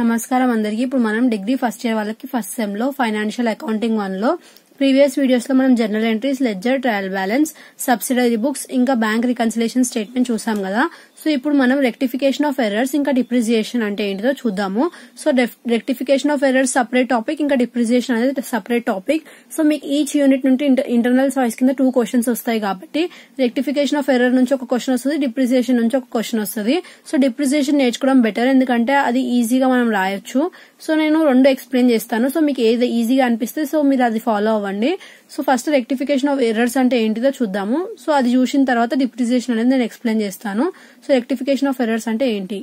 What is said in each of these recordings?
నమస్కారం అందరికి. ఇప్పుడు మనం డిగ్రీ ఫస్ట్ ఇయర్ వాళ్ళకి ఫస్ట్ సెమ్ లో ఫైనాన్షియల్ అకౌంటింగ్ 1 లో ప్రీవియస్ వీడియోస్ లో మనం general entries, ledger, trial balance, subsidiary books ఇంకా బ్యాంక్ రికన్సిలేషన్ స్టేట్మెంట్ చూసాం కదా. సో ఇప్పుడు మనం రెక్టిఫికేషన్ ఆఫ్ ఎర్రర్స్ ఇంకా డిప్రిసియేషన్ అంటే ఏంటిదో చూద్దాము. So rectification of errors separate topic, ఇంకా డిప్రిసియేషన్ అనేది సపరేట్ టాపిక్. సో మీకు ఈచ్ యూనిట్ నుండి ఇంటర్నల్ చాయిస్ కింద 2 క్వశ్చన్స్ వస్తాయి కాబట్టి రెక్టిఫికేషన్ ఆఫ్ ఎర్రర్ నుంచి ఒక క్వశ్చన్ వస్తుంది, డిప్రిసియేషన్ నుంచి ఒక క్వశ్చన్ వస్తుంది. సో డిప్రిసియేషన్ నేర్చుకోవడం బెటర్, ఎందుకంటే అది ఈజీగా మనం రాయొచ్చు. సో నేను 2 ఎక్స్ప్లెయిన్ చేస్తాను. సో మీకు ఏది ఈజీగా అనిపిస్తే సో మీరు అది ఫాలో అవ్వండి. So first rectification of errors అంటే ఏంటిదో చూద్దాము. సో అది చూసిన తర్వాత డిప్రిసియేషన్ అనేది నేను ఎక్స్ప్లెయిన్ చేస్తాను. సో రెక్టిఫికేషన్ ఆఫ్ ఎర్రర్స్ అంటే ఏంటి?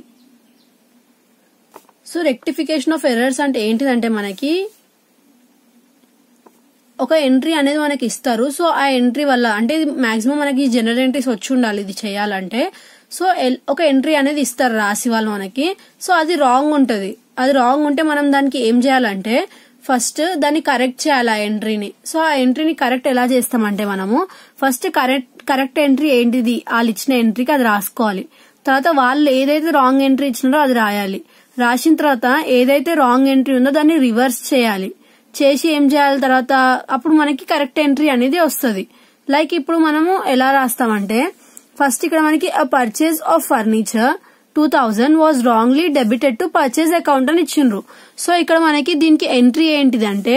సో రెక్టిఫికేషన్ ఆఫ్ ఎర్రర్స్ అంటే ఏంటిదంటే మనకి ఒక ఎంట్రీ అనేది మనకి ఇస్తారు. సో ఆ ఎంట్రీ వల్ల అంటే ఇది మాక్సిమం మనకి జనరల్ ఎంట్రీస్ వచ్చి ఉండాలి ఇది చేయాలంటే. సో ఒక ఎంట్రీ అనేది ఇస్తారు రాసి వాళ్ళు మనకి. సో అది రాంగ్ ఉంటది. అది రాంగ్ ఉంటే మనం దానికి ఏం చేయాలంటే ఫస్ట్ దాన్ని కరెక్ట్ చేయాలి ఆ ఎంట్రీని. సో ఆ ఎంట్రీని కరెక్ట్ ఎలా చేస్తామంటే మనము ఫస్ట్ కరెక్ట్ ఎంట్రీ ఏంటిది వాళ్ళు ఇచ్చిన ఎంట్రీకి అది రాసుకోవాలి. తర్వాత వాళ్ళు ఏదైతే రాంగ్ ఎంట్రీ ఇచ్చినారో అది రాయాలి. రాసిన తర్వాత ఏదైతే రాంగ్ ఎంట్రీ ఉందో దాన్ని రివర్స్ చేయాలి. చేసి ఏం చేయాలి తర్వాత అప్పుడు మనకి కరెక్ట్ ఎంట్రీ అనేది వస్తుంది. లైక్ ఇప్పుడు మనము ఎలా రాస్తామంటే ఫస్ట్ ఇక్కడ మనకి a purchase of furniture 2000 was wrongly debited to purchase account అని ఇచ్చిండ్రు. సో ఇక్కడ మనకి దీనికి ఎంట్రీ ఏంటిదంటే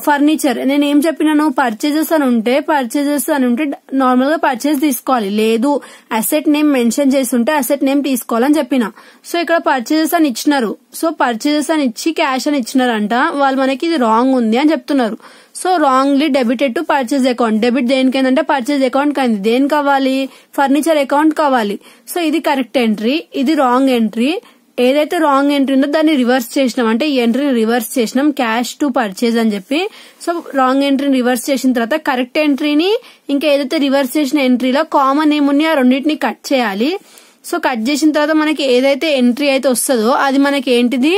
ఫర్నిచర్. నేను ఏం చెప్పినాను, పర్చేజెస్ అని ఉంటే నార్మల్ గా పర్చేజ్ తీసుకోవాలి, లేదు అసెట్ నేమ్ మెన్షన్ చేసి ఉంటే అసెట్ నేమ్ తీసుకోవాలని చెప్పిన. సో ఇక్కడ పర్చేజెస్ అని ఇచ్చినారు. సో పర్చేజెస్ అని ఇచ్చి క్యాష్ అని ఇచ్చినారంట. వాళ్ళు మనకి ఇది రాంగ్ ఉంది అని చెప్తున్నారు. So wrongly debited to purchase account. Debit దేనికైందంటే పర్చేజ్ అకౌంట్ కైంది. దేని కావాలి? ఫర్నిచర్ అకౌంట్ కావాలి. సో ఇది కరెక్ట్ ఎంట్రీ, ఇది రాంగ్ ఎంట్రీ. ఏదైతే రాంగ్ ఎంట్రీ ఉందో దాన్ని రివర్స్ చేసినాం, అంటే ఈ ఎంట్రీని రివర్స్ చేసినాం క్యాష్ టు పర్చేజ్ అని చెప్పి. సో రాంగ్ ఎంట్రీని రివర్స్ చేసిన తర్వాత కరెక్ట్ ఎంట్రీని ఇంకా ఏదైతే రివర్స్ చేసిన ఎంట్రీలో కామన్ ఏమున్నాయో ఆ రెండింటిని కట్ చేయాలి. సో కట్ చేసిన తర్వాత మనకి ఏదైతే ఎంట్రీ అయితే వస్తుందో అది మనకి ఏంటిది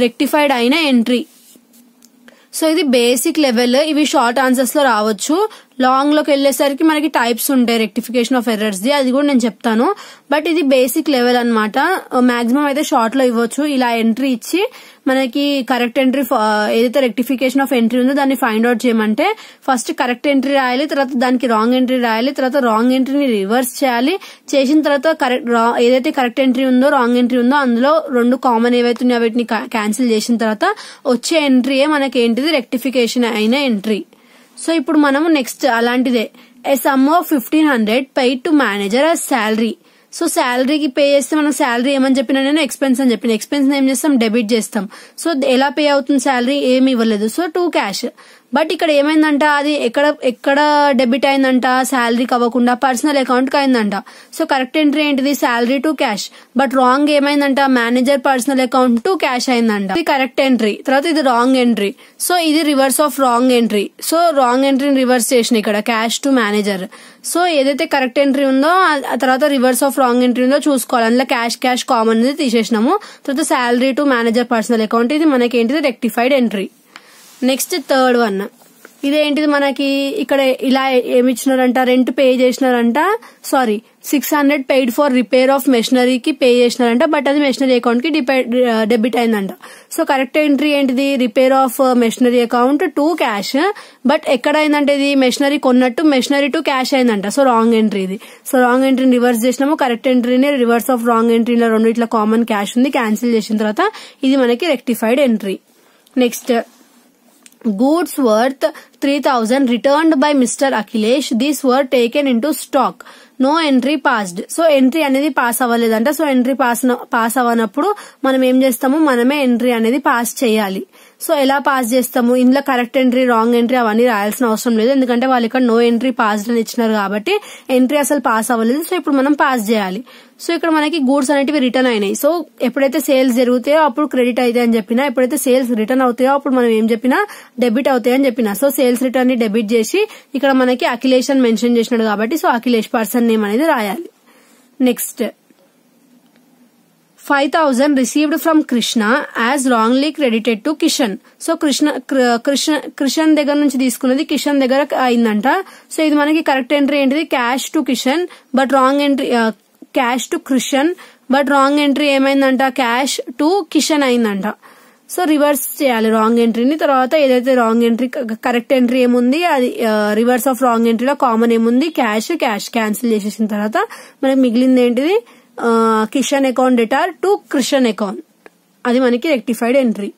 రెక్టిఫైడ్ అయిన ఎంట్రీ. సో ఇది బేసిక్ లెవెల్. ఇవి షార్ట్ ఆన్సర్స్ లో రావచ్చు. లాంగ్ లోకి వెళ్లేసరికి మనకి టైప్స్ ఉంటాయి రెక్టిఫికేషన్ ఆఫ్ ఎర్రర్స్ ది, అది కూడా నేను చెప్తాను. బట్ ఇది బేసిక్ లెవెల్ అన్నమాట. మాక్సిమం అయితే షార్ట్ లో ఇవ్వచ్చు. ఇలా ఎంట్రీ ఇచ్చి మనకి కరెక్ట్ ఎంట్రీ ఏదైతే రెక్టిఫికేషన్ ఆఫ్ ఎంట్రీ ఉందో దాన్ని ఫైండ్ అవుట్ చేయమంటే ఫస్ట్ కరెక్ట్ ఎంట్రీ రాయాలి, తర్వాత దానికి రాంగ్ ఎంట్రీ రాయాలి, తర్వాత రాంగ్ ఎంట్రీని రివర్స్ చేయాలి. చేసిన తర్వాత ఏదైతే కరెక్ట్ ఎంట్రీ ఉందో రాంగ్ ఎంట్రీ ఉందో అందులో 2 కామన్ ఏవైతే ఉన్నాయో వీటిని క్యాన్సిల్ చేసిన తర్వాత వచ్చే ఎంట్రీయే మనకి ఏంటిది రెక్టిఫికేషన్ అయిన ఎంట్రీ. సో ఇప్పుడు మనము నెక్స్ట్ అలాంటిదే a sum of 1500 paid to manager as salary. So శాలరీకి పే చేస్తే మనం శాలరీ ఏమని చెప్పినా నేను ఎక్స్పెన్స్ అని చెప్పిన. ఎక్స్పెన్స్ ఏం చేస్తాం, డెబిట్ చేస్తాం. సో ఎలా పే అవుతుంది శాలరీ? ఏమి ఇవ్వలేదు. So 2 cash. బట్ ఇక్కడ ఏమైందంట, అది ఎక్కడ డెబిట్ అయిందంట, శాలరీకి అవ్వకుండా పర్సనల్ అకౌంట్ కి అయిందంట. సో కరెక్ట్ ఎంట్రీ ఏంటిది salary to cash. But wrong ఏమైందంట manager personal account to cash అయిందంట. ఇది కరెక్ట్ ఎంట్రీ. తర్వాత ఇది రాంగ్ ఎంట్రీ. సో ఇది reverse of wrong entry. So wrong ఎంట్రీని రివర్స్ చేసిన ఇక్కడ క్యాష్ టు మేనేజర్. సో ఏదైతే కరెక్ట్ ఎంట్రీ ఉందో ఆ తర్వాత రివర్స్ ఆఫ్ రాంగ్ ఎంట్రీ ఉందో చూసుకోవాలి. అందులో క్యాష్ కామన్ అనేది తీసేసినాము. తర్వాత salary to manager personal account, ఇది మనకి ఏంటిది rectified entry. Next third one, ఇదేంటిది మనకి ఇక్కడ ఇలా ఏమి ఇచ్చినారంట, రెంట్ పే చేసినారంట. 600 పెయిడ్ ఫర్ రిపేర్ ఆఫ్ మెషినరీకి పే చేసినారంట. బట్ అది మెషినరీ అకౌంట్ కి డెబిట్ అయిందంట. సో కరెక్ట్ ఎంట్రీ ఏంటిది repair of machinery account to cash. But ఎక్కడ అయిందంటే ఇది మెషినరీ కొన్నట్టు మెషినరీ టు క్యాష్ అయిందంట. సో రాంగ్ ఎంట్రీ ఇది. సో రాంగ్ ఎంట్రీని రివర్స్ చేసినాము. కరెక్ట్ ఎంట్రీని రివర్స్ ఆఫ్ రాంగ్ ఎంట్రీలో 2 ఇట్లా కామన్ క్యాష్ ఉంది, క్యాన్సిల్ చేసిన తర్వాత ఇది మనకి rectified entry. Next goods worth 3000 returned by Mr. Akhilesh. These were taken into stock. No entry passed. So entry అనేది పాస్ అవ్వలేదంట. సో ఎంట్రీ పాస్ అవ్వనప్పుడు మనం ఏం చేస్తాము, మనమే ఎంట్రీ అనేది పాస్ చేయాలి. సో ఎలా పాస్ చేస్తాము, ఇందులో కరెక్ట్ ఎంట్రీ రాంగ్ ఎంట్రీ అవన్నీ రాయాల్సిన అవసరం లేదు, ఎందుకంటే వాళ్ళు ఇక్కడ నో ఎంట్రీ పాస్డ్ అని ఇచ్చినారు కాబట్టి ఎంట్రీ అసలు పాస్ అవ్వలేదు. సో ఇప్పుడు మనం పాస్ చేయాలి. సో ఇక్కడ మనకి గూడ్స్ అనేటివి రిటర్న్ అయినాయి. సో ఎప్పుడైతే సేల్స్ జరుగుతాయో అప్పుడు క్రెడిట్ అవుతాయి అని చెప్పినా, ఎప్పుడైతే సేల్స్ రిటర్న్ అవుతాయో అప్పుడు మనం ఏం చెప్పినా డెబిట్ అవుతాయి అని చెప్పినా. సో సేల్స్ రిటర్న్ ని డెబిట్ చేసి ఇక్కడ మనకి అఖిలేష్ అని మెన్షన్ చేసినాడు కాబట్టి సో అఖిలేష్ పర్సన్ నేమ్ అనేది రాయాలి. Next 5000 received from Krishna as wrongly credited to Kishan. So Krishna దగ్గర నుంచి తీసుకున్నది కిషన్ దగ్గర అయిందంట. సో ఇది మనకి కరెక్ట్ ఎంట్రీ ఏంటిది cash to Kishan, but wrong entry cash to Krishan but wrong entry ఏమైందంట, క్యాష్ టు కిషన్ అయిందంట. సో రివర్స్ చేయాలి రాంగ్ ఎంట్రీని. తర్వాత ఏదైతే రాంగ్ ఎంట్రీ కరెక్ట్ ఎంట్రీ ఏముంది అది రివర్స్ ఆఫ్ రాంగ్ ఎంట్రీలో కామన్ ఏముంది, క్యాష్ క్యాన్సిల్ చేసేసిన తర్వాత మనకి మిగిలింది ఏంటిది, Kishan account debtor to Krishan account, అది మనకి రెక్టిఫైడ్ ఎంట్రీ.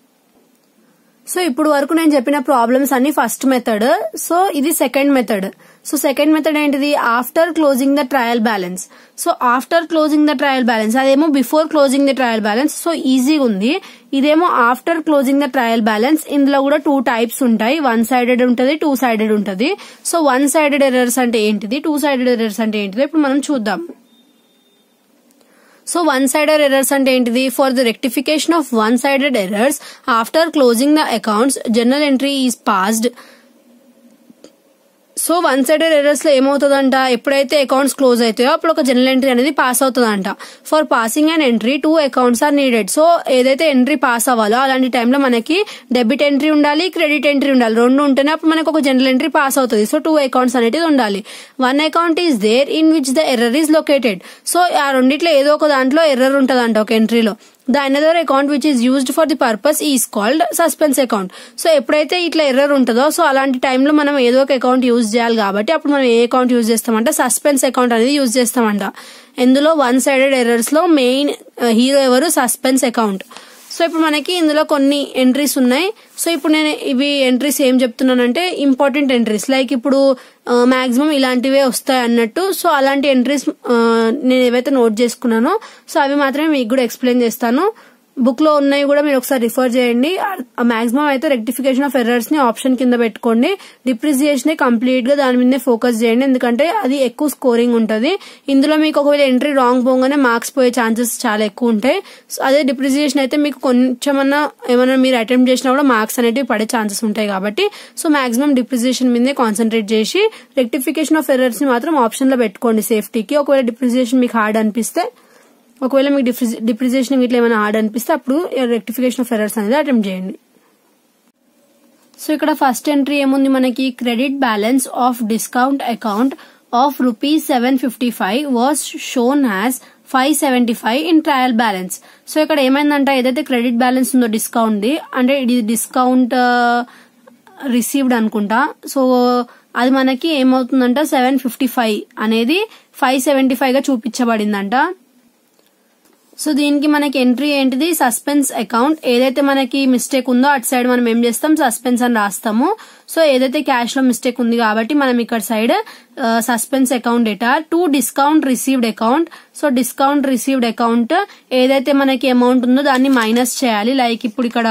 సో ఇప్పుడు వరకు నేను చెప్పిన ప్రాబ్లమ్స్ అన్ని ఫస్ట్ మెథడ్. సో ఇది second method. So second method ఏంటిది, after closing the trial balance. So after closing the trial balance, అదేమో before closing the trial balance. So ఈజీగా ఉంది. ఇదేమో after closing the trial balance. ఇందులో కూడా 2 types ఉంటాయి, 1 sided ఉంటది, 2 సైడెడ్ ఉంటది. సో 1 సైడెడ్ ఎర్రర్స్ అంటే ఏంటిది, 2 సైడెడ్ ఎర్రర్స్ అంటే ఏంటిది ఇప్పుడు మనం చూద్దాం. సో 1 సైడెడ్ ఎర్రర్స్ అంటే ఏంటిది, for the rectification of 1 sided errors after closing the accounts journal entry is passed. So 1 sided errors లో ఏమవుతుందంట, ఎప్పుడైతే అకౌంట్స్ క్లోజ్ అవుతాయో అప్పుడు ఒక జర్నల్ ఎంట్రీ అనేది పాస్ అవుతుందంట. For passing and entry 2 accounts are needed. So ఏదైతే ఎంట్రీ పాస్ అవ్వాలో అలాంటి టైంలో మనకి డెబిట్ ఎంట్రీ ఉండాలి, క్రెడిట్ ఎంట్రీ ఉండాలి. 2 ఉంటేనే అప్పుడు మనకు ఒక జర్నల్ ఎంట్రీ పాస్ అవుతుంది. సో 2 అకౌంట్స్ అనేది ఉండాలి. 1 account is there in which the error is located. So ఆ రెండిట్లో ఏదో ఒక దాంట్లో ఎర్రర్ ఉంటదంట ఒక ఎంట్రీలో. The another account which is used for the purpose is called suspense account. So ఎప్పుడైతే ఇట్లా ఎర్రర్ ఉంటుందో సో అలాంటి టైంలో మనం ఏదో ఒక అకౌంట్ యూజ్ చేయాలి కాబట్టి అప్పుడు మనం ఏ అకౌంట్ యూజ్ చేస్తామంటే సస్పెన్స్ అకౌంట్ అనేది యూజ్ చేస్తామంట. ఇందులో 1 సైడెడ్ ఎర్రర్స్ లో మెయిన్ హీరో ఎవరు, సస్పెన్స్ అకౌంట్. సో ఇప్పుడు మనకి ఇందులో కొన్ని ఎంట్రీస్ ఉన్నాయి. సో ఇప్పుడు నేను ఇవి ఎంట్రీస్ ఏం చెప్తున్నానంటే ఇంపార్టెంట్ ఎంట్రీస్, లైక్ ఇప్పుడు మాక్సిమం ఇలాంటివే వస్తాయి అన్నట్టు. సో అలాంటి ఎంట్రీస్ నేను ఏవైతే నోట్ చేసుకున్నానో సో అవి మాత్రమే మీకు కూడా ఎక్స్ప్లెయిన్ చేస్తాను. బుక్ లో ఉన్నాయి కూడా మీరు ఒకసారి రిఫర్ చేయండి. మాక్సిమం అయితే రెక్టిఫికేషన్ ఆఫ్ ఎర్రర్స్ ని ఆప్షన్ కింద పెట్టుకోండి, డిప్రిసియేషన్ కంప్లీట్ గా దాని మీదే ఫోకస్ చేయండి, ఎందుకంటే అది ఎక్కువ స్కోరింగ్ ఉంటది. ఇందులో మీకు ఒకవేళ ఎంట్రీ రాంగ్ పోగానే మార్క్స్ పోయే ఛాన్సెస్ చాలా ఎక్కువ ఉంటాయి. అదే డిప్రిసియేషన్ అయితే మీకు కొంచెమన్నా ఏమైనా మీరు అటెంప్ట్ చేసినా కూడా మార్క్స్ అనేవి పడే ఛాన్సెస్ ఉంటాయి కాబట్టి సో మాక్సిమం డిప్రిసియేషన్ మీదే కాన్సన్ట్రేట్ చేసి రెక్టిఫికేషన్ ఆఫ్ ఎర్రర్స్ ని మాత్రం ఆప్షన్ లో పెట్టుకోండి సేఫ్టీకి. ఒకవేళ డిప్రిసియేషన్ మీకు హార్డ్ అనిపిస్తే, ఒకవేళ మీకు డిప్రిసియేషన్ ఇట్లా ఏమైనా హార్డ్ అనిపిస్తే అప్పుడు రెక్టిఫికేషన్ ఆఫ్ ఎర్రర్స్ అనేది అటెంప్ట్ చేయండి. సో ఇక్కడ ఫస్ట్ ఎంట్రీ ఏముంది మనకి, credit balance of discount account of ₹755 was shown as 575 in trial balance. So ఇక్కడ ఏమైందంట, ఏదైతే క్రెడిట్ బ్యాలెన్స్ ఉందో డిస్కౌంట్ ది, అంటే ఇది డిస్కౌంట్ రిసీవ్డ్ అనుకుంటా. సో అది మనకి ఏమవుతుందంట 755 అనేది 575 గా చూపించబడిందంట. సో దీనికి మనకి ఎంట్రీ ఏంటిది, సస్పెన్స్ అకౌంట్. ఏదైతే మనకి మిస్టేక్ ఉందో అటు సైడ్ మనం ఏం చేస్తాం, సస్పెన్స్ అని రాస్తాము. సో ఏదైతే క్యాష్ లో మిస్టేక్ ఉంది కాబట్టి మనం ఇక్కడ side suspense account data to discount received account. So discount received account ఏదైతే మనకి అమౌంట్ ఉందో దాన్ని మైనస్ చేయాలి. లైక్ ఇప్పుడు ఇక్కడ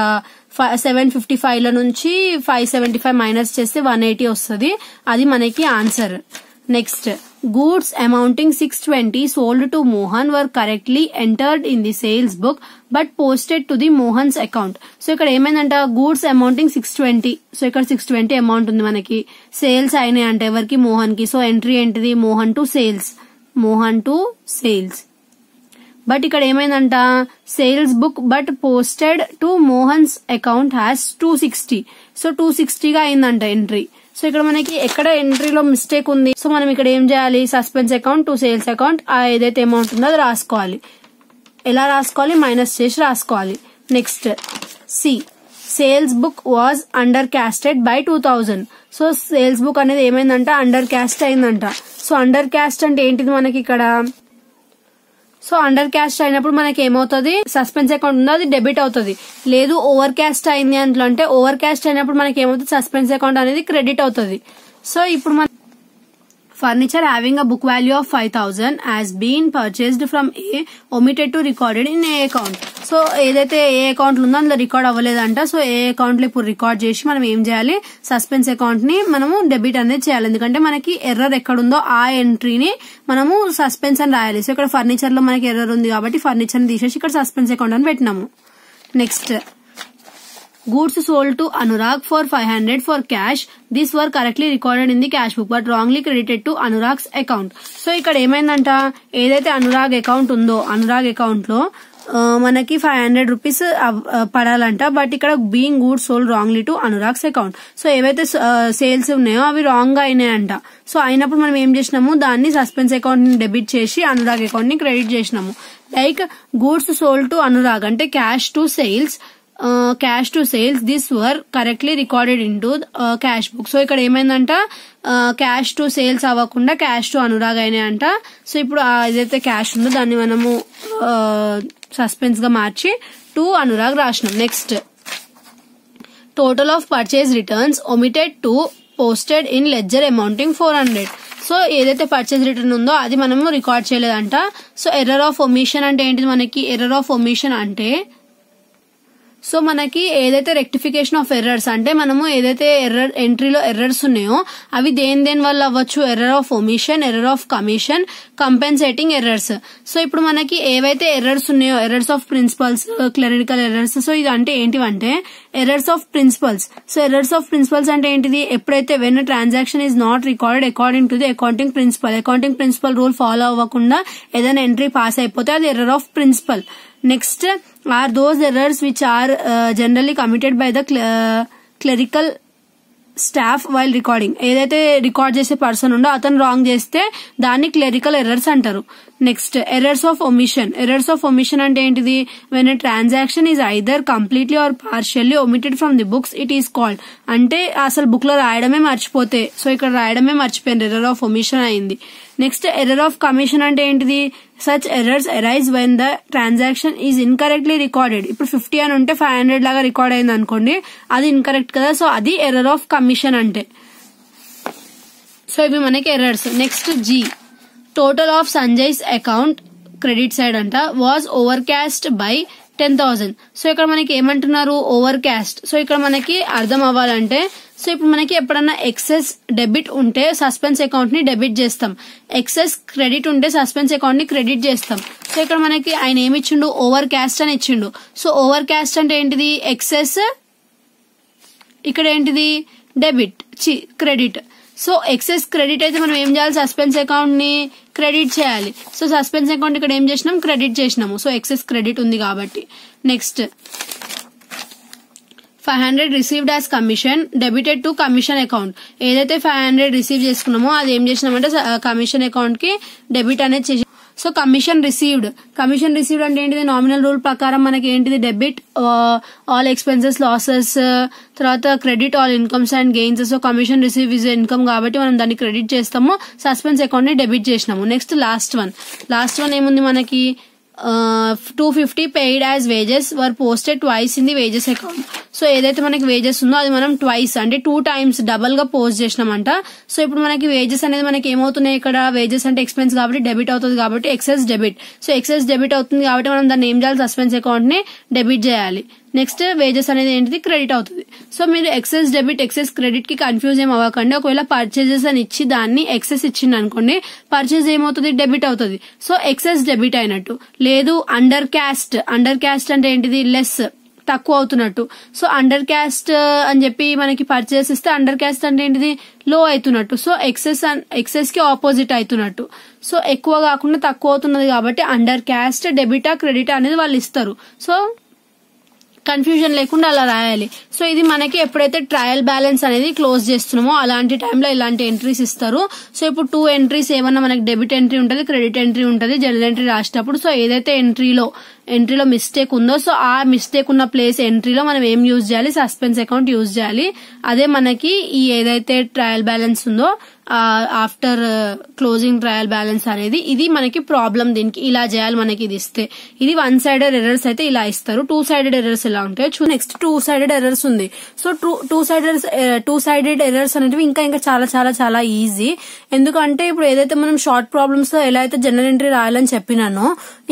755 లో నుంచి 575 మైనస్ చేస్తే 180 వస్తుంది, అది మనకి answer. Next, goods amounting 620 sold to Mohan were correctly entered in the sales book but posted to the Mohan's account. So ఇక్కడ ఏమైందంట, గూడ్స్ అమౌంటింగ్ 620. సో ఇక్కడ 620 అమౌంట్ ఉంది మనకి, సేల్స్ అయినాయి అంటే ఎవరికి, మోహన్ కి. సో ఎంట్రీ ఏంటిది, Mohan to sales, Mohan to sales. But ఇక్కడ ఏమైందంట, sales book but posted to Mohan's account has 260. So 260 గా అయిందంట ఎంట్రీ. సో ఇక్కడ మనకి ఎక్కడ ఎంట్రీలో మిస్టేక్ ఉంది, సో మనం ఇక్కడ ఏం చేయాలి, suspense account to sales account ఆ ఏదైతే అమౌంట్ ఉందో అది రాసుకోవాలి. ఎలా రాసుకోవాలి, మైనస్ చేసి రాసుకోవాలి. Next, C, sales book was under casted by 2000. So sales book అనేది ఏమైందంట, అండర్ క్యాస్ట్ అయిందంట. సో అండర్ క్యాస్ట్ అంటే ఏంటిది మనకి ఇక్కడ, సో అండర్ క్యాస్ట్ అయినప్పుడు మనకి ఏమవుతుంది, సస్పెన్స్ అకౌంట్ ఉందో అది డెబిట్ అవుతుంది. లేదు ఓవర్ క్యాస్ట్ అయింది అంట్లో అంటే ఓవర్ క్యాస్ట్ అయినప్పుడు మనకి ఏమవుతుంది, సస్పెన్స్ అకౌంట్ అనేది క్రెడిట్ అవుతుంది. సో ఇప్పుడు మన furniture having a book value of 5000 has been purchased from A omitted to recorded in A account. So ఏదైతే ఏ అకౌంట్ ఉందో అందులో రికార్డ్ అవ్వలేదంట. సో ఏ అకౌంట్ లో ఇప్పుడు రికార్డ్ చేసి మనం ఏం చేయాలి, సస్పెన్స్ అకౌంట్ ని మనము డెబిట్ అనేది చేయాలి. ఎందుకంటే మనకి ఎర్రర్ ఎక్కడుందో ఆ ఎంట్రీని మనము సస్పెన్స్ అని రాయాలి. సో ఇక్కడ ఫర్నిచర్ లో మనకి ఎర్రర్ ఉంది కాబట్టి ఫర్నిచర్ ని తీసేసి ఇక్కడ సస్పెన్స్ అకౌంట్ అని పెట్టినాము. Next, goods sold to Anurag for 500 for cash. These were correctly recorded in the cash book but wrongly credited to Anurag's account. So ఇక్కడ ఏమైందంట, ఏదైతే అనురాగ్ అకౌంట్ ఉందో అనురాగ్ అకౌంట్ లో మనకి 500 రూపీస్ పడాలంట. బట్ ఇక్కడ being goods sold wrongly to Anurag's account. So ఏవైతే sales ఉన్నాయో అవి wrong గా అయినాయంట. సో అయినప్పుడు మనం ఏం చేసినాము, దాన్ని సస్పెన్స్ అకౌంట్ ని డెబిట్ చేసి అనురాగ్ అకౌంట్ ని క్రెడిట్ చేసినాము. Like goods sold to Anurag అంటే cash to sales, this were correctly recorded in to cash book. So ఇక్కడ ఏమైందంట, క్యాష్ టు సేల్స్ అవ్వకుండా క్యాష్ టు అనురాగ్ అయినాయంట. సో ఇప్పుడు ఏదైతే క్యాష్ ఉందో దాన్ని మనము సస్పెన్స్ గా మార్చి టు అనురాగ్ రాసినాం. Next total of purchase returns omitted to posted in ledger amounting 400. So ఏదైతే పర్చేజ్ రిటర్న్ ఉందో అది మనము record చేయలేదంట. So error of omission అంటే ఏంటిది, మనకి ఎర్రర్ ఆఫ్ ఒమిషన్ అంటే సో మనకి ఏదైతే రెక్టిఫికేషన్ ఆఫ్ ఎర్రర్స్ అంటే మనము ఏదైతే ఎంట్రీలో ఎర్రర్స్ ఉన్నాయో అవి దేని వల్ల అవ్వచ్చు, error of omission, error of commission, compensating errors. So ఇప్పుడు మనకి ఏవైతే ఎర్రర్స్ ఉన్నాయో errors of principles, clerical errors. So ఇది అంటే ఏంటివంటే errors of principles. So errors of principles అంటే ఏంటిది, ఎప్పుడైతే when transaction is not recorded according to the accounting principle rule follow అవ్వకుండా ఏదైనా ఎంట్రీ పాస్ అయిపోతే అది error of principle. Next are those errors which are generally committed by the clerical staff while recording. ఏదైతే record చేసే person ఉండో అతను wrong చేస్తే దాన్ని క్లరికల్ ఎర్రర్స్ అంటారు. నెక్స్ట్ ఎర్రర్స్ ఆఫ్ ఒమిషన్ అంటే ఏంటిది, when transaction is either completely or partially omitted from the books it is called. అంటే అసలు బుక్ లో రాయడమే మర్చిపోతే, సో ఇక్కడ రాయడమే మర్చిపోయింది, ఎర్రర్ ఆఫ్ ఒమిషన్ అయింది. నెక్స్ట్ ఎర్రర్ ఆఫ్ కమిషన్ అంటే ఏంటిది, such errors arise when the transaction is incorrectly recorded. ఇప్పుడు 50 అని ఉంటే 500 లాగా రికార్డ్ అయింది అనుకోండి, అది ఇన్కరెక్ట్ కదా, సో అది ఎర్రర్ ఆఫ్ కమిషన్ అంటే. సో ఇవి మనకి errors. Next G, total of Sanjay's account credit side అంట was overcast by 10,000. So ఇక్కడ మనకి ఏమంటున్నారు, ఓవర్ క్యాస్ట్. సో ఇక్కడ మనకి అర్థం అవ్వాలంటే, సో ఇప్పుడు మనకి ఎప్పుడన్నా ఎక్సెస్ డెబిట్ ఉంటే సస్పెన్స్ అకౌంట్ ని డెబిట్ చేస్తాం, ఎక్సెస్ క్రెడిట్ ఉంటే సస్పెన్స్ అకౌంట్ ని క్రెడిట్ చేస్తాం. సో ఇక్కడ మనకి ఆయన ఏమి ఇచ్చిండు, ఓవర్ క్యాస్ట్ అని ఇచ్చిండు. సో ఓవర్ క్యాస్ట్ అంటే ఏంటిది, ఎక్సెస్, ఇక్కడ ఏంటిది debit, credit. So excess credit అయితే మనం ఏం చేయాలి, సస్పెన్స్ అకౌంట్ ని క్రెడిట్ చేయాలి. సో సస్పెన్స్ అకౌంట్ ఇక్కడ ఏం చేసినాం, క్రెడిట్ చేసినాము. సో ఎక్సెస్ క్రెడిట్ ఉంది కాబట్టి. Next 500 received as commission debited to commission account. ఏదైతే 500 రిసీవ్ చేసుకున్నామో అది ఏం చేసినామంటే కమిషన్ అకౌంట్ కి డెబిట్ అనేది చేసి. సో కమిషన్ రిసీవ్డ్ అంటే ఏంటిది, నామినల్ రూల్ ప్రకారం మనకి ఏంటిది, డెబిట్ ఆల్ ఎక్స్పెన్సెస్ లాసెస్, తర్వాత credit all incomes and gains. So commission receive is income కాబట్టి మనం దాన్ని క్రెడిట్ చేస్తాము, సస్పెన్స్ అకౌంట్ ని డెబిట్ చేసినాము. నెక్స్ట్ లాస్ట్ వన్ ఏముంది మనకి, 250 paid as wages were posted twice in the wages account. So ఏదైతే మనకి వేజెస్ ఉందో అది మనం ట్వైస్ అంటే 2 times డబల్ గా పోస్ట్ చేసినామంట. సో ఇప్పుడు మనకి వేజెస్ అనేది మనకి ఏమవుతున్నాయి, ఇక్కడ వేజెస్ అంటే ఎక్స్పెన్స్ కాబట్టి డెబిట్ అవుతుంది కాబట్టి excess debit. So excess debit అవుతుంది కాబట్టి మనం దాన్ని ఏం చేయాలి, సస్పెన్స్ అకౌంట్ ని డెబిట్ చేయాలి. నెక్స్ట్ వేజెస్ అనేది ఏంటిది, క్రెడిట్ అవుతుంది. సో మీరు ఎక్సెస్ డెబిట్ ఎక్సెస్ క్రెడిట్ కి కన్ఫ్యూజ్ ఏం అవ్వకండి. ఒకవేళ పర్చేజెస్ అని ఇచ్చి దాన్ని ఎక్సెస్ ఇచ్చింది అనుకోండి, పర్చేజ్ ఏమవుతుంది, డెబిట్ అవుతుంది. సో ఎక్సెస్ డెబిట్ అయినట్టు. లేదు అండర్ క్యాస్ట్ అంటే ఏంటిది, లెస్, తక్కువ అవుతున్నట్టు. సో అండర్ క్యాస్ట్ అని చెప్పి మనకి పర్చేస్ ఇస్తే అండర్ క్యాస్ట్ అంటే ఏంటిది, లో అవుతున్నట్టు. సో ఎక్సెస్ కి ఆపోజిట్ అవుతున్నట్టు. సో ఎక్కువ కాకుండా తక్కువ అవుతున్నది కాబట్టి అండర్ క్యాస్ట్ డెబిటా క్రెడిటా అనేది వాళ్ళు ఇస్తారు. సో కన్ఫ్యూజన్ లేకుండా అలా రాయాలి. సో ఇది మనకి ఎప్పుడైతే ట్రయల్ బ్యాలెన్స్ అనేది క్లోజ్ చేస్తున్నామో అలాంటి టైంలో ఇలాంటి ఎంట్రీస్ ఇస్తారు. సో ఇప్పుడు 2 ఎంట్రీస్ ఏమన్నా మనకి డెబిట్ ఎంట్రీ ఉంటుంది, క్రెడిట్ ఎంట్రీ ఉంటుంది జనరల్ ఎంట్రీ రాసేటప్పుడు. సో ఏదైతే ఎంట్రీలో మిస్టేక్ ఉందో సో ఆ మిస్టేక్ ఉన్న ప్లేస్ ఎంట్రీలో మనం ఏం యూజ్ చేయాలి, సస్పెన్స్ అకౌంట్ యూజ్ చేయాలి. అదే మనకి ఈ ఏదైతే ట్రయల్ బ్యాలెన్స్ ఉందో ఆఫ్టర్ క్లోజింగ్ ట్రయల్ బ్యాలెన్స్ అనేది ఇది మనకి ప్రాబ్లం. దీనికి ఇలా చేయాలి, మనకి ఇది ఇస్తే. ఇది 1 sided ఎర్రర్స్ అయితే ఇలా ఇస్తారు. 2 sided ఎర్రర్స్ ఎలా ఉంటాయో నెక్స్ట్ 2 sided ఎర్రర్స్ ఉంది. సో 2 sided ఎర్రర్స్ అనేవి ఇంకా చాలా చాలా చాలా ఈజీ. ఎందుకంటే ఇప్పుడు ఏదైతే మనం షార్ట్ ప్రాబ్లమ్స్ లో ఎలా అయితే జనరల్ ఎంట్రీ రాయాలని చెప్పినానో,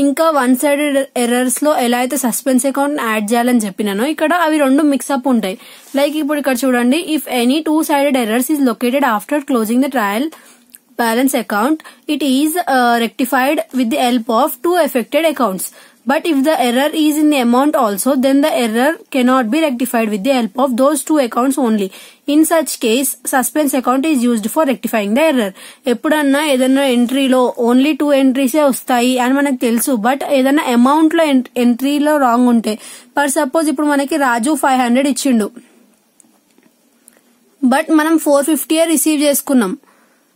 ఇంకా 1 sided ఎర్రర్స్ లో ఎలా అయితే సస్పెన్స్ అకౌంట్ యాడ్ చేయాలని చెప్పినానో, ఇక్కడ అవి 2 మిక్సప్ ఉంటాయి. లైక్ ఇప్పుడు ఇక్కడ చూడండి, if any 2 sided errors is located after closing the trial balance account, it is rectified with the help of 2 affected accounts. But if the error is in the amount also, then the error cannot be rectified with the help of those two accounts only. In such case, suspense account is used for rectifying the error. ఎప్పుడన్నా ఏదన్నా ఎంట్రీలో only 2 ఎంట్రీసే వస్తాయి అని మనకు తెలుసు, but ఏదన్నా amount లో ఎంట్రీలో wrong ఉంటే, for suppose ఇప్పుడు మనకి రాజు 500 ఇచ్చిండు, బట్ మనం 450 రిసీవ్ చేసుకున్నాం.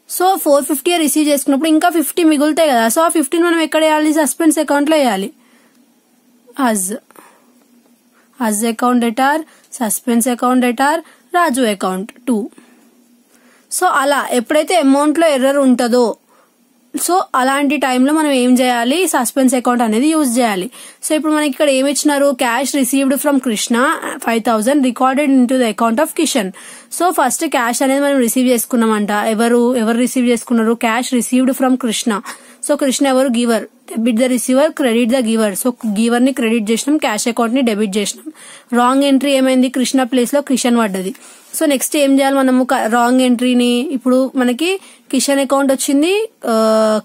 సో 450 రిసీవ్ చేసుకున్నప్పుడు ఇంకా 50 మిగులుతాయి కదా. సో ఆ 50 మనం ఎక్కడ వేయాలి? సస్పెన్స్ అకౌంట్ లో వేయాలి. As account debtor, suspense account debtor, Raju account 2. So అలా ఎప్పుడైతే అమౌంట్ లో ఎర్రర్ ఉంటుందో, సో అలాంటి టైంలో మనం ఏం చేయాలి? సస్పెన్స్ అకౌంట్ అనేది యూజ్ చేయాలి. సో ఇప్పుడు మనకి ఇక్కడ ఏమి ఇచ్చినారు? Cash received from Krishna 5000 recorded in to the account of Kishan. So first cash అనేది మనం రిసీవ్ చేసుకున్నామంట. ఎవరు రిసీవ్ చేసుకున్నారు? Cash received from Krishna. So Krishna ఎవరు? Giver. Debit the receiver, credit the giver. So giver ని క్రెడిట్ చేసినాం, క్యాష్ అకౌంట్ ని డెబిట్ చేసినాం. రాంగ్ ఎంట్రీ ఏమైంది? కృష్ణ ప్లేస్ లో కిషన్ పడ్డది. సో నెక్స్ట్ ఏం చేయాలి మనము? రాంగ్ ఎంట్రీని, ఇప్పుడు మనకి కిషన్ అకౌంట్ వచ్చింది,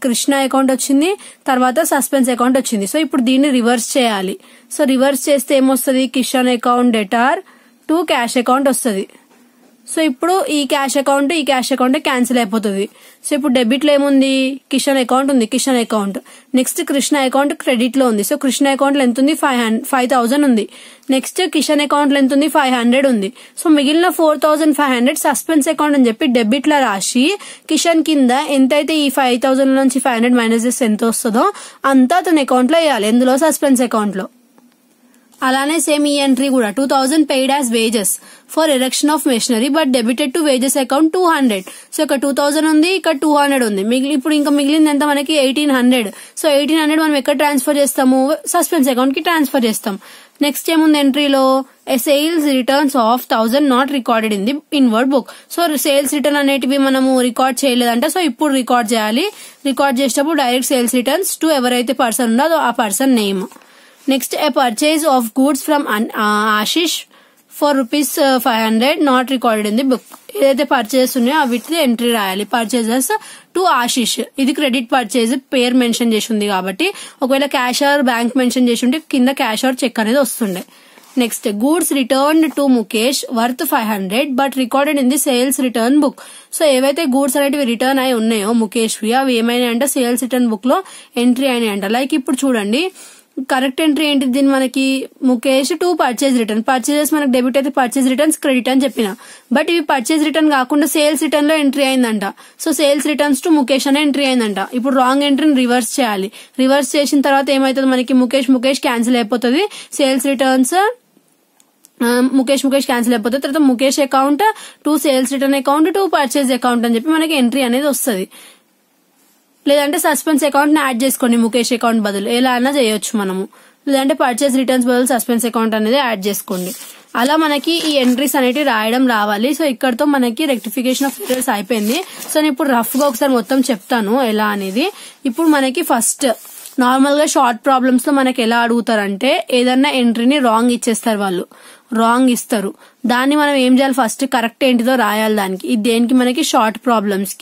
కృష్ణ అకౌంట్ వచ్చింది, తర్వాత సస్పెన్స్ అకౌంట్ వచ్చింది. సో ఇప్పుడు దీన్ని రివర్స్ చేయాలి. సో రివర్స్ చేస్తే ఏమొస్తుంది? Kishan account debtor to cash account వస్తుంది. సో ఇప్పుడు ఈ క్యాష్ అకౌంట్ క్యాన్సిల్ అయిపోతుంది. సో ఇప్పుడు డెబిట్ లో ఏముంది? కిషన్ అకౌంట్ ఉంది, Kishan account. Next Krishna account credit లో ఉంది. సో కృష్ణ అకౌంట్ లో ఎంత ఉంది? 5000 ఉంది. నెక్స్ట్ కిషన్ అకౌంట్ లో ఎంత ఉంది? 500 ఉంది. సో మిగిలిన 4500 సస్పెన్స్ అకౌంట్ అని చెప్పి డెబిట్ లో రాసి, కిషన్ కింద ఎంతైతే ఈ 5000 నుంచి 500 మైనస్ చేస్తే ఎంత వస్తుందో అంతా అతని అకౌంట్ లో వేయాలి. ఎందులో? సస్పెన్స్ అకౌంట్ లో. అలానే సేమ్ ఈ ఎంట్రీ కూడా 2000 paid as wages for erection of machinery but debited to wages account 200. So ఇక్కడ 2000 ఉంది, ఇక్కడ 200 ఉంది. ఇప్పుడు ఇంకా మిగిలింది ఎంత మనకి? 1800. సో 1800 మనం ఎక్కడ ట్రాన్స్ఫర్ చేస్తాము? సస్పెన్స్ అకౌంట్ కి ట్రాన్స్ఫర్ చేస్తాం. నెక్స్ట్ ఏముంది ఎంట్రీలో? Sales returns of 1000 not recorded in the inward book. So sales return అనేటివి మనము రికార్డ్ చేయలేదంటే, సో ఇప్పుడు రికార్డ్ చేయాలి. రికార్డ్ చేసేటప్పుడు డైరెక్ట్ సేల్స్ రిటర్న్స్ టు ఎవరైతే పర్సన్ ఉందో ఆ person name. Next A purchase of goods from Ashish for ₹500 not recorded in the book. ఏదైతే పర్చేజ్ ఉన్నాయో వీటిని ఎంట్రీ రాయాలి. పర్చేజెస్ టు ఆశిష్, ఇది క్రెడిట్ పర్చేజ్, పేరు మెన్షన్ చేసి ఉంది కాబట్టి ఒకవేళ క్యాషర్ బ్యాంక్ మెన్షన్ చేసి ఉంటే కింద క్యాషర్ చెక్ అనేది వస్తుండే. Next goods returned to Mukesh worth 500 but recorded in the sales return book. So ఏవైతే గూడ్స్ అనేటివి రిటర్న్ అయి ఉన్నాయో ముఖేష్ అవి ఏమైనాయంటే సేల్స్ రిటర్న్ బుక్ లో ఎంట్రీ అయినాయంట. లైక్ ఇప్పుడు చూడండి, కరెక్ట్ ఎంట్రీ ఏంటి? దీన్ని మనకి Mukesh to purchase return. Purchases మనకి డెబిట్ అయితే పర్చేజ్ రిటర్న్స్ క్రెడిట్ అని చెప్పిన, బట్ ఇవి పర్చేజ్ రిటర్న్ కాకుండా సేల్స్ రిటర్న్ లో ఎంట్రీ అయిందంట. So sales returns to Mukesh అనే ఎంట్రీ అయిందంట. ఇప్పుడు రాంగ్ ఎంట్రీని రివర్స్ చేయాలి. రివర్స్ చేసిన తర్వాత ఏమైతుంది మనకి? ముఖేష్ క్యాన్సిల్ అయిపోతుంది. సేల్స్ రిటర్న్స్ ముఖేష్ క్యాన్సిల్ అయిపోతుంది. తర్వాత Mukesh account to sales return account to purchase account అని చెప్పి మనకి ఎంట్రీ అనేది వస్తుంది. లేదంటే సస్పెన్స్ అకౌంట్ ని యాడ్ చేసుకోండి ముఖేష్ అకౌంట్ బదులు, ఎలా అయినా చేయొచ్చు మనము. లేదంటే పర్చేస్ రిటర్న్స్ బదులు సస్పెన్స్ అకౌంట్ అనేది యాడ్ చేసుకోండి. అలా మనకి ఈ ఎంట్రీస్ అనేవి రాయడం రావాలి. సో ఇక్కడతో మనకి రెక్టిఫికేషన్ ఆఫ్ ఎర్రర్స్ అయిపోయింది. సో నేను ఇప్పుడు రఫ్ గా ఒకసారి మొత్తం చెప్తాను ఎలా అనేది. ఇప్పుడు మనకి ఫస్ట్ నార్మల్ గా షార్ట్ ప్రాబ్లమ్స్ లో మనకి ఎలా అడుగుతారంటే, ఏదన్నా ఎంట్రీని రాంగ్ ఇచ్చేస్తారు వాళ్ళు, రాంగ్ ఇస్తారు. దాన్ని మనం ఏం చేయాలి? ఫస్ట్ కరెక్ట్ ఏంటిదో రాయాలి దానికి. ఇది దేనికి? మనకి షార్ట్ ప్రాబ్లమ్స్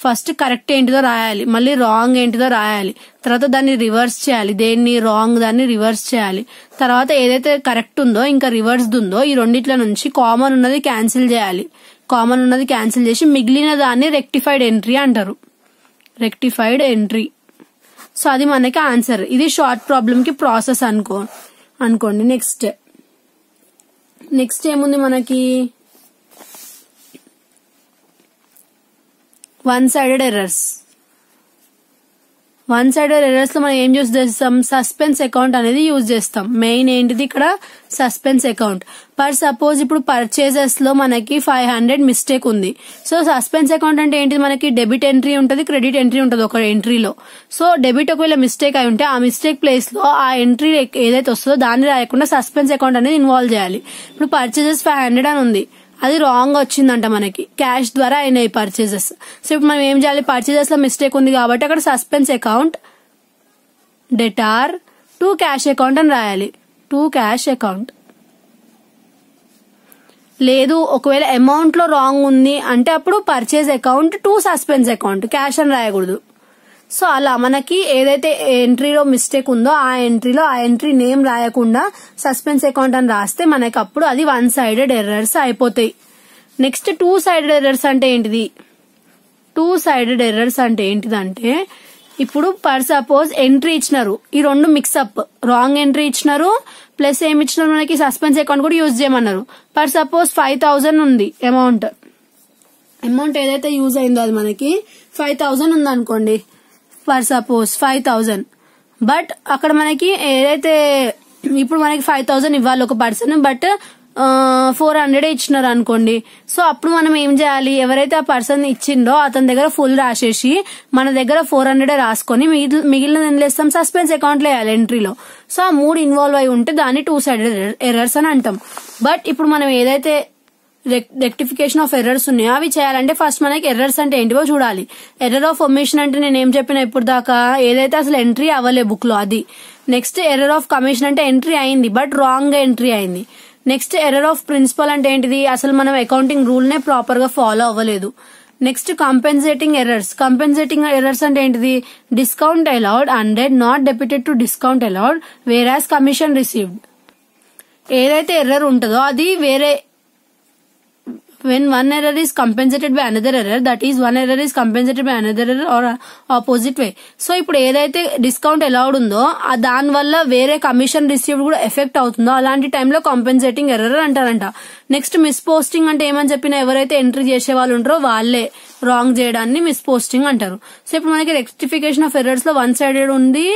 ఫస్ట్ కరెక్ట్ ఏంటిదో రాయాలి, మళ్ళీ రాంగ్ ఏంటిదో రాయాలి, తర్వాత దాన్ని రివర్స్ చేయాలి. దేన్ని? రాంగ్ దాన్ని రివర్స్ చేయాలి. తర్వాత ఏదైతే కరెక్ట్ ఉందో ఇంకా రివర్స్ ఉందో ఈ రెండిట్ల నుంచి కామన్ ఉన్నది క్యాన్సిల్ చేయాలి. కామన్ ఉన్నది క్యాన్సిల్ చేసి మిగిలిన దాన్ని రెక్టిఫైడ్ ఎంట్రీ అంటారు. Rectified entry. సో అది మనకి ఆన్సర్. ఇది షార్ట్ ప్రాబ్లం కి ప్రాసెస్ అనుకోండి. నెక్స్ట్ ఏముంది మనకి? వన్ సైడెడ్ ఎర్రర్స్ లో మనం ఏం యూజ్ చేస్తాం? సస్పెన్స్ అకౌంట్ అనేది యూజ్ చేస్తాం. మెయిన్ ఏంటిది ఇక్కడ? Suspense account. పర్ సపోజ్ ఇప్పుడు పర్చేజెస్ లో మనకి 500 మిస్టేక్ ఉంది. సో సస్పెన్స్ అకౌంట్ అంటే ఏంటిది? మనకి డెబిట్ ఎంట్రీ ఉంటది, క్రెడిట్ ఎంట్రీ ఉంటది ఒక ఎంట్రీలో. సో డెబిట్ ఒకవేళ మిస్టేక్ అయి ఉంటే ఆ మిస్టేక్ ప్లేస్ లో ఆ ఎంట్రీ ఏదైతే వస్తుందో దాన్ని రాయకుండా సస్పెన్స్ అకౌంట్ అనేది ఇన్వాల్వ్ చేయాలి. ఇప్పుడు పర్చేజెస్ 500 అని ఉంది, అది రాంగ్ వచ్చిందంట, మనకి క్యాష్ ద్వారా అయినాయి పర్చేజెస్. సో ఇప్పుడు మనం ఏం చేయాలి? పర్చేజెస్ లో మిస్టేక్ ఉంది కాబట్టి అక్కడ suspense account debtor to cash account అని రాయాలి. To cash account. లేదు ఒకవేళ అమౌంట్ లో రాంగ్ ఉంది అంటే అప్పుడు purchase account to suspense account, cash అని రాయకూడదు. సో అలా మనకి ఏదైతే ఎంట్రీలో మిస్టేక్ ఉందో ఆ ఎంట్రీ నేమ్ రాయకుండా సస్పెన్స్ అకౌంట్ అని రాస్తే మనకి అప్పుడు అది 1-sided ఎర్రర్స్ అయిపోతాయి. నెక్స్ట్ 2-sided ఎర్రర్స్ అంటే ఏంటిది? 2-sided ఎర్రర్స్ అంటే ఏంటిదంటే ఇప్పుడు పర్ సపోజ్ ఎంట్రీ ఇచ్చినారు, ఈ రెండు మిక్సప్, రాంగ్ ఎంట్రీ ఇచ్చినారు ప్లస్ ఏమి ఇచ్చినారు మనకి సస్పెన్స్ అకౌంట్ కూడా యూజ్ చేయమన్నారు. పర్ సపోజ్ 5,000 ఉంది అమౌంట్ ఏదైతే యూజ్ అయిందో అది మనకి 5,000 ఉంది అనుకోండి, పర్ సపోజ్ 5,000. బట్ అక్కడ మనకి ఏదైతే ఇప్పుడు మనకి 5,000 ఇవ్వాలి ఒక పర్సన్, బట్ 400 ఇచ్చినారు అనుకోండి. సో అప్పుడు మనం ఏం చేయాలి, ఎవరైతే ఆ పర్సన్ ఇచ్చిండో అతని దగ్గర ఫుల్ రాసేసి మన దగ్గర 400 రాసుకొని మిగిలిన ఏం చేస్తాం, సస్పెన్స్ అకౌంట్ లో వేయాలి ఎంట్రీలో. సో ఆ 3 ఇన్వాల్వ్ అయి ఉంటే దాన్ని 2-sided ఎర్రర్స్ అని అంటాం. బట్ ఇప్పుడు మనం ఏదైతే రెక్టిఫికేషన్ ఆఫ్ ఎర్రర్స్ ఉన్నాయో అవి చేయాలంటే ఫస్ట్ మనకి ఎర్రర్స్ అంటే ఏంటివో చూడాలి. ఎర్రర్ ఆఫ్ ఒమిషన్ అంటే నేను ఏం చెప్పిన ఇప్పుడు దాకా, ఏదైతే అసలు ఎంట్రీ అవ్వలే బుక్ లో అది. నెక్స్ట్ ఎర్రర్ ఆఫ్ కమిషన్ అంటే ఎంట్రీ అయింది బట్ రాంగ్ గా ఎంట్రీ అయింది. నెక్స్ట్ ఎర్రర్ ఆఫ్ ప్రిన్సిపల్ అంటే ఏంటిది, అసలు మనం అకౌంటింగ్ రూల్ నే ప్రాపర్ గా ఫాలో అవ్వలేదు. నెక్స్ట్ కంపెన్సేటింగ్ ఎర్రర్స్ అంటే ఏంటిది, discount allowed 100 not debited to discount allowed వేరాస్ commission received. ఏదైతే ఎర్రర్ ఉంటుందో అది వేరే, when one error is compensated by another error, that is one error is compensated by another error or opposite way. So ఇప్పుడు ఏదైతే discount allowed ఉందో దాని వల్ల వేరే కమిషన్ రిసీవ్డ్ కూడా ఎఫెక్ట్ అవుతుందో అలాంటి టైంలో కాంపెన్సేటింగ్ ఎర్రర్ అంటారంట. నెక్స్ట్ మిస్ పోస్టింగ్ అంటే ఏమని చెప్పినా, ఎవరైతే ఎంట్రీ చేసే వాళ్ళు ఉంటారో వాళ్ళే రాంగ్ చేయడాన్ని మిస్ పోస్టింగ్ అంటారు. సో ఇప్పుడు మనకి రెక్టిఫికేషన్ ఆఫ్ ఎర్రర్స్ లో 1-sided ఉంది,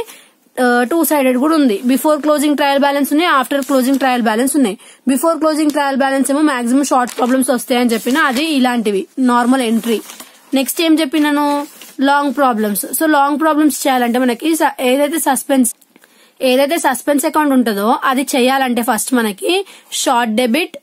2-sided కూడా ఉంది. బిఫోర్ క్లోజింగ్ ట్రయల్ బ్యాలెన్స్ ఉన్నాయి, ఆఫ్టర్ క్లోజింగ్ ట్రయల్ బ్యాలెన్స్ ఉన్నాయి. బిఫోర్ క్లోజింగ్ ట్రయల్ బ్యాలెన్స్ ఏమో మాక్సిమం షార్ట్ ప్రాబ్లమ్స్ వస్తాయని చెప్పిన, అది ఇలాంటివి నార్మల్ ఎంట్రీ. నెక్స్ట్ ఏం చెప్పినాను, long problems. So long problems చేయాలంటే మనకి ఏదైతే సస్పెన్స్ అకౌంట్ ఉంటుందో అది చేయాలంటే ఫస్ట్ మనకి short debit,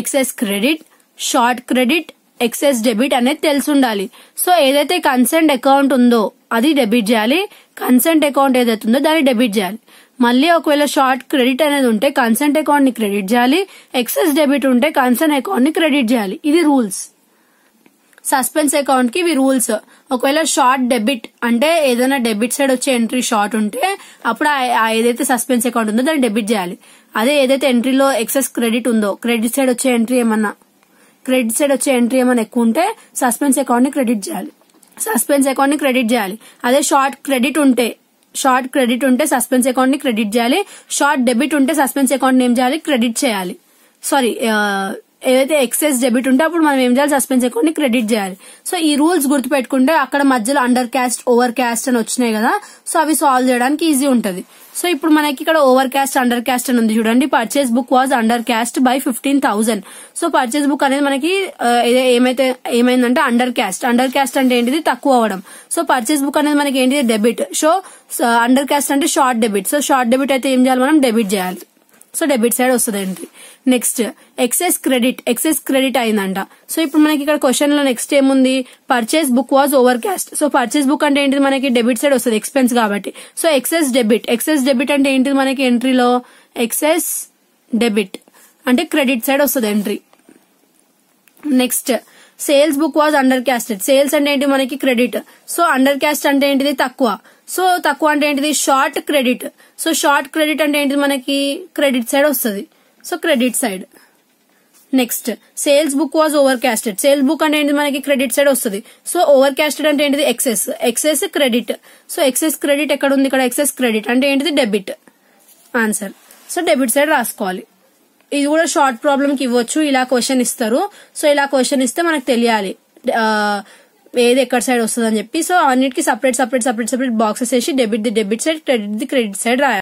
excess credit, short credit, excess debit అనేది తెలిసి ఉండాలి. సో ఏదైతే కన్సెంట్ అకౌంట్ ఉందో అది డెబిట్ చేయాలి, కన్సెంట్ అకౌంట్ ఏదైతే ఉందో దాన్ని డెబిట్ చేయాలి. మళ్ళీ ఒకవేళ షార్ట్ క్రెడిట్ అనేది ఉంటే కన్సెంట్ అకౌంట్ ని క్రెడిట్ చేయాలి, ఎక్సెస్ డెబిట్ ఉంటే కన్సెంట్ అకౌంట్ ని క్రెడిట్ చేయాలి. ఇది రూల్స్. సస్పెన్స్ అకౌంట్ కి ఇవి రూల్స్. ఒకవేళ షార్ట్ డెబిట్ అంటే ఏదైనా డెబిట్ సైడ్ వచ్చే ఎంట్రీ షార్ట్ ఉంటే అప్పుడు ఏదైతే సస్పెన్స్ అకౌంట్ ఉందో దాన్ని డెబిట్ చేయాలి. అదే ఏదైతే ఎంట్రీలో ఎక్సెస్ క్రెడిట్ ఉందో, క్రెడిట్ సైడ్ వచ్చే ఎంట్రీ ఏమన్నా ఎక్కువ ఉంటే సస్పెన్స్ అకౌంట్ ని క్రెడిట్ చేయాలి. అదే షార్ట్ క్రెడిట్ ఉంటే సస్పెన్స్ అకౌంట్ ని క్రెడిట్ చేయాలి. షార్ట్ డెబిట్ ఉంటే సస్పెన్స్ అకౌంట్ ని ఏం చేయాలి, క్రెడిట్ చేయాలి. ఏదైతే ఎక్సెస్ డెబిట్ ఉంటే అప్పుడు మనం ఏం చేయాలి, సస్పెన్స్ అకౌంట్ ని క్రెడిట్ చేయాలి. సో ఈ రూల్స్ గుర్తుపెట్టుకుంటే అక్కడ మధ్యలో అండర్ క్యాస్ట్, ఓవర్ క్యాస్ట్ అని వచ్చినాయి కదా, సో అవి సాల్వ్ చేయడానికి ఈజీ ఉంటది. సో ఇప్పుడు మనకి ఇక్కడ ఓవర్ క్యాస్ట్, అండర్ క్యాస్ట్ అని ఉంది చూడండి. Purchase book was under cast by 15,000. So purchase book అనేది మనకి ఏమైందంటే అండర్ క్యాస్ట్ అంటే ఏంటిది, తక్కువ అవ్వడం. సో పర్చేస్ బుక్ అనేది మనకి ఏంటిది, డెబిట్. సో అండర్ క్యాస్ట్ అంటే short debit. So short debit అయితే ఏం చేయాలి, మనం డెబిట్ చేయాలి. సో డెబిట్ సైడ్ వస్తుంది ఎంట్రీ. నెక్స్ట్ ఎక్సెస్ క్రెడిట్ అయిందంట. సో ఇప్పుడు మనకి ఇక్కడ క్వశ్చన్ లో నెక్స్ట్ ఏముంది, purchase book was over caste. So purchase book అంటే ఏంటిది, మనకి డెబిట్ సైడ్ వస్తుంది, ఎక్స్పెన్స్ కాబట్టి. సో ఎక్సెస్ డెబిట్ అంటే ఏంటిది, మనకి ఎంట్రీలో ఎక్సెస్ డెబిట్ అంటే క్రెడిట్ సైడ్ వస్తుంది entry. Next sales book was under casted. Sales అంటే ఏంటి, మనకి క్రెడిట్. సో అండర్ క్యాస్ట్ అంటే ఏంటిది, తక్కువ. సో తక్కువ అంటే ఏంటిది, short credit. So short credit అంటే ఏంటిది, మనకి క్రెడిట్ సైడ్ వస్తుంది. So credit side. Next sales book was over casted. Sales book అంటే ఏంటిది, మనకి క్రెడిట్ సైడ్ వస్తుంది. సో ఓవర్ క్యాస్టెడ్ అంటే ఏంటిది, excess credit. So excess credit ఎక్కడ ఉంది, ఇక్కడ ఎక్సెస్ క్రెడిట్ అంటే ఏంటిది, debit. Answer. So debit side రాసుకోవాలి. ఇది కూడా షార్ట్ ప్రాబ్లమ్ కి ఇవ్వచ్చు, ఇలా క్వశ్చన్ ఇస్తారు. సో ఇలా క్వశ్చన్ ఇస్తే మనకు తెలియాలి ఏది ఎక్కడ సైడ్ వస్తుంది అని చెప్పి. సో అన్నిటికీ సపరేట్ బాక్సెస్ వేసి డెబిట్ సైడ్, క్రెడిట్ సైడ్ రాయాలి.